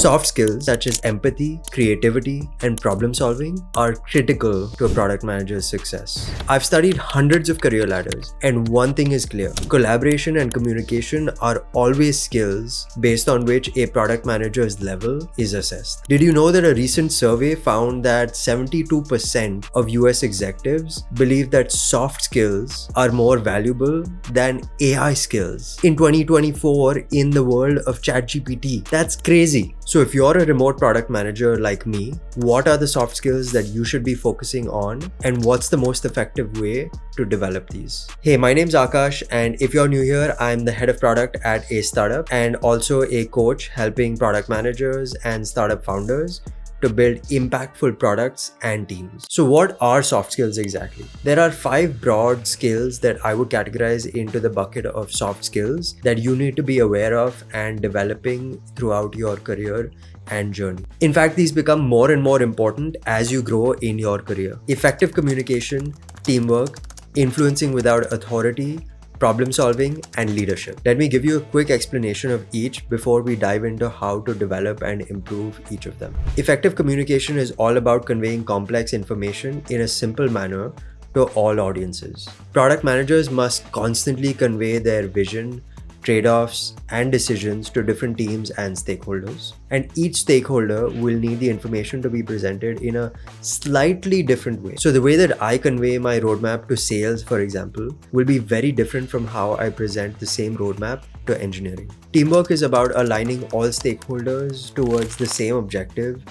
Soft skills such as empathy, creativity, and problem solving are critical to a product manager's success. I've studied hundreds of career ladders, and one thing is clear: collaboration and communication are always skills based on which a product manager's level is assessed. Did you know that a recent survey found that 72% of US executives believe that soft skills are more valuable than AI skills in 2024 in the world of ChatGPT? That's crazy. So if you're a remote product manager like me, what are the soft skills that you should be focusing on, and what's the most effective way to develop these? Hey, my name's Akash, and if you're new here, I'm the head of product at a startup and also a coach helping product managers and startup founders to build impactful products and teams. So what are soft skills exactly? There are 5 broad skills that I would categorize into the bucket of soft skills that you need to be aware of and developing throughout your career and journey. In fact, these become more and more important as you grow in your career. Effective communication, teamwork, influencing without authority, problem solving, and leadership. Let me give you a quick explanation of each before we dive into how to develop and improve each of them. Effective communication is all about conveying complex information in a simple manner to all audiences. Product managers must constantly convey their vision, trade-offs, and decisions to different teams and stakeholders. And each stakeholder will need the information to be presented in a slightly different way. So the way that I convey my roadmap to sales, for example, will be very different from how I present the same roadmap to engineering. Teamwork is about aligning all stakeholders towards the same objective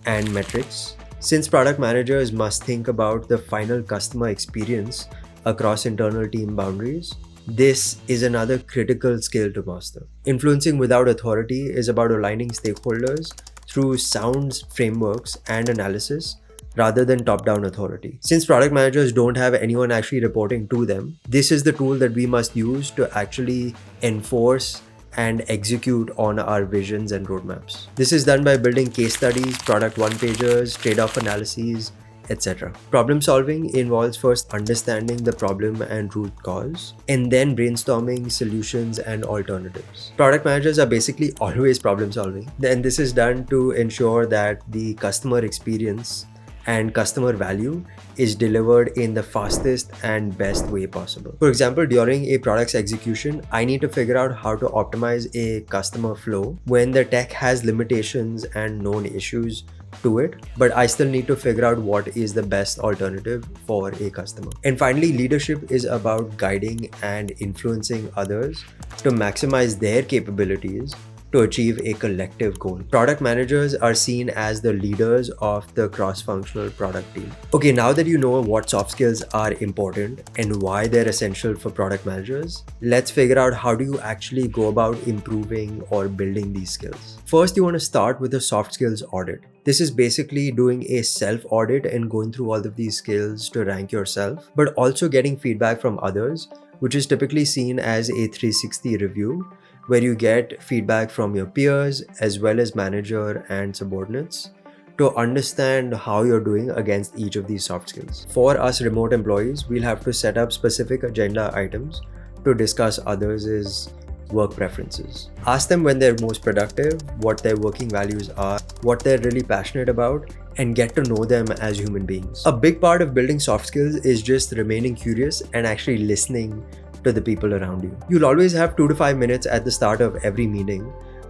and metrics. Since product managers must think about the final customer experience across internal team boundaries, this is another critical skill to master. Influencing without authority is about aligning stakeholders through sound frameworks and analysis rather than top-down authority. Since product managers don't have anyone actually reporting to them, this is the tool that we must use to actually enforce and execute on our visions and roadmaps. This is done by building case studies, product one-pagers, trade-off analyses, etc. Problem solving involves first understanding the problem and root cause, and then brainstorming solutions and alternatives. Product managers are basically always problem solving, and this is done to ensure that the customer experience and customer value is delivered in the fastest and best way possible. For example, during a product's execution, I need to figure out how to optimize a customer flow when the tech has limitations and known issues to it, but I still need to figure out what is the best alternative for a customer. And finally, leadership is about guiding and influencing others to maximize their capabilities to achieve a collective goal. Product managers are seen as the leaders of the cross-functional product team. Okay, now that you know what soft skills are important and why they're essential for product managers, let's figure out how do you actually go about improving or building these skills. First, you want to start with a soft skills audit. This is basically doing a self-audit and going through all of these skills to rank yourself, but also getting feedback from others, which is typically seen as a 360 review, where you get feedback from your peers as well as manager and subordinates to understand how you're doing against each of these soft skills. For us remote employees, we'll have to set up specific agenda items to discuss others' work preferences. Ask them when they're most productive, what their working values are, what they're really passionate about, and get to know them as human beings. A big part of building soft skills is just remaining curious and actually listening to the people around you. You'll always have 2 to 5 minutes at the start of every meeting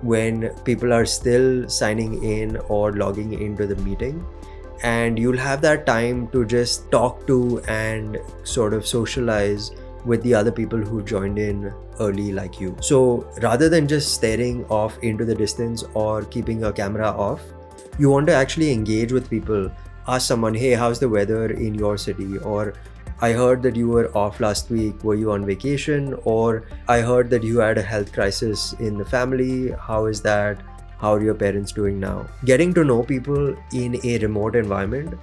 when people are still signing in or logging into the meeting, and you'll have that time to just talk to and sort of socialize with the other people who joined in early like you. So rather than just staring off into the distance or keeping your camera off, you want to actually engage with people. Ask someone, hey, how's the weather in your city? Or I heard that you were off last week. Were you on vacation? Or I heard that you had a health crisis in the family. How is that? How are your parents doing now? Getting to know people in a remote environment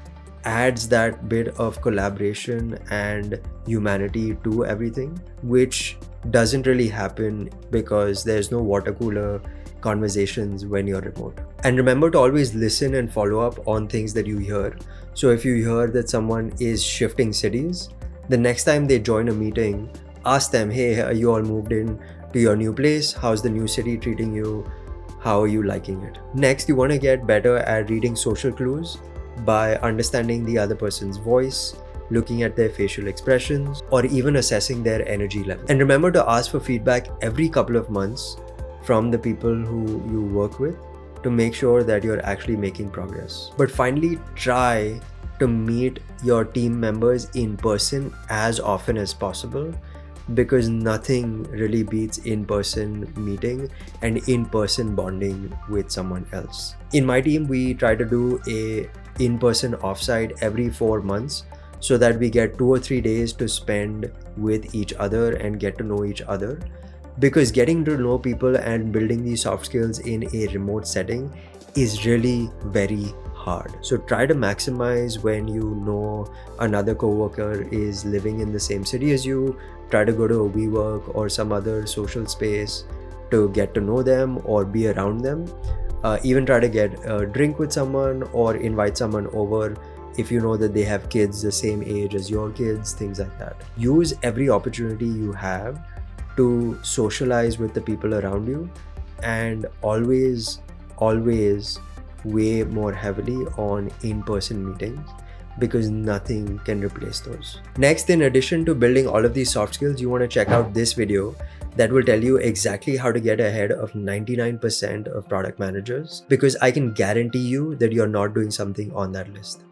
adds that bit of collaboration and humanity to everything, which doesn't really happen because there's no water cooler conversations when you're remote. And remember to always listen and follow up on things that you hear. So if you hear that someone is shifting cities, the next time they join a meeting, ask them, hey, are you all moved in to your new place? How's the new city treating you? How are you liking it? Next, you want to get better at reading social clues by understanding the other person's voice, looking at their facial expressions, or even assessing their energy level. And remember to ask for feedback every couple of months from the people who you work with to make sure that you're actually making progress. But finally, try to meet your team members in person as often as possible, because nothing really beats in-person meeting and in-person bonding with someone else. In my team, we try to do a in-person offsite every 4 months so that we get 2 or 3 days to spend with each other and get to know each other. Because getting to know people and building these soft skills in a remote setting is really very hard. So try to maximize when you know another coworker is living in the same city as you. Try to go to a WeWork or some other social space to get to know them or be around them. Even try to get a drink with someone or invite someone over if you know that they have kids the same age as your kids, things like that. Use every opportunity you have to socialize with the people around you, and always weigh more heavily on in-person meetings, because nothing can replace those. Next, in addition to building all of these soft skills, you want to check out this video that will tell you exactly how to get ahead of 99% of product managers, because I can guarantee you that you're not doing something on that list.